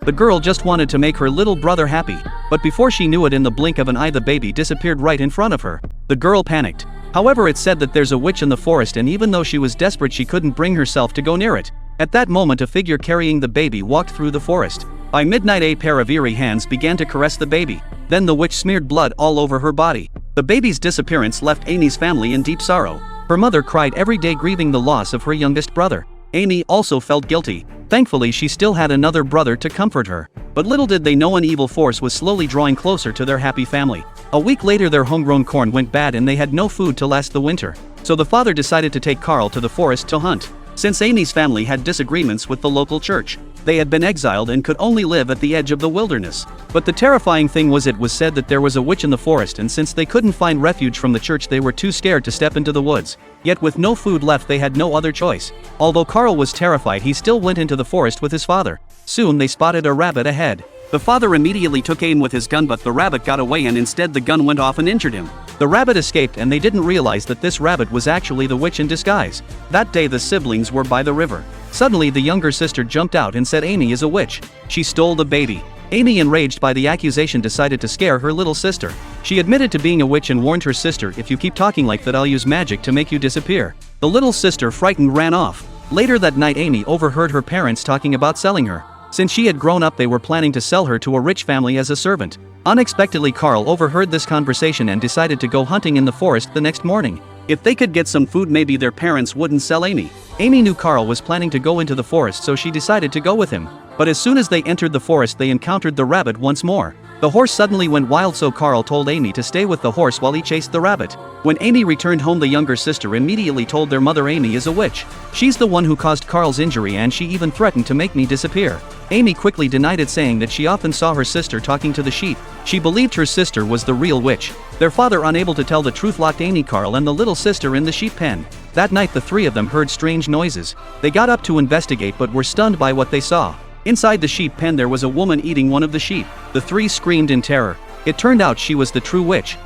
The girl just wanted to make her little brother happy, but before she knew it, in the blink of an eye, the baby disappeared right in front of her. The girl panicked. However, it's said that there's a witch in the forest, and even though she was desperate, she couldn't bring herself to go near it. At that moment, a figure carrying the baby walked through the forest. By midnight, a pair of eerie hands began to caress the baby. Then the witch smeared blood all over her body. The baby's disappearance left Amy's family in deep sorrow. Her mother cried every day, grieving the loss of her youngest brother. Amy also felt guilty. Thankfully, she still had another brother to comfort her. But little did they know, an evil force was slowly drawing closer to their happy family. A week later, their homegrown corn went bad and they had no food to last the winter. So the father decided to take Carl to the forest to hunt. Since Amy's family had disagreements with the local church, they had been exiled and could only live at the edge of the wilderness. But the terrifying thing was, it was said that there was a witch in the forest, and since they couldn't find refuge from the church, they were too scared to step into the woods. Yet with no food left, they had no other choice. Although Carl was terrified, he still went into the forest with his father. Soon they spotted a rabbit ahead. The father immediately took aim with his gun, but the rabbit got away and instead the gun went off and injured him. The rabbit escaped, and they didn't realize that this rabbit was actually the witch in disguise. That day the siblings were by the river. Suddenly the younger sister jumped out and said Amy is a witch. She stole the baby. Amy, enraged by the accusation, decided to scare her little sister. She admitted to being a witch and warned her sister, if you keep talking like that, I'll use magic to make you disappear. The little sister, frightened, ran off. Later that night, Amy overheard her parents talking about selling her. Since she had grown up, they were planning to sell her to a rich family as a servant. Unexpectedly, Carl overheard this conversation and decided to go hunting in the forest the next morning. If they could get some food, maybe their parents wouldn't sell Amy. Amy knew Carl was planning to go into the forest, so she decided to go with him. But as soon as they entered the forest, they encountered the rabbit once more. The horse suddenly went wild, so Carl told Amy to stay with the horse while he chased the rabbit. When Amy returned home, the younger sister immediately told their mother Amy is a witch. She's the one who caused Carl's injury, and she even threatened to make me disappear. Amy quickly denied it, saying that she often saw her sister talking to the sheep. She believed her sister was the real witch. Their father, unable to tell the truth, locked Amy, Carl, and the little sister in the sheep pen. That night the three of them heard strange noises. They got up to investigate but were stunned by what they saw. Inside the sheep pen there was a woman eating one of the sheep. The three screamed in terror. It turned out she was the true witch.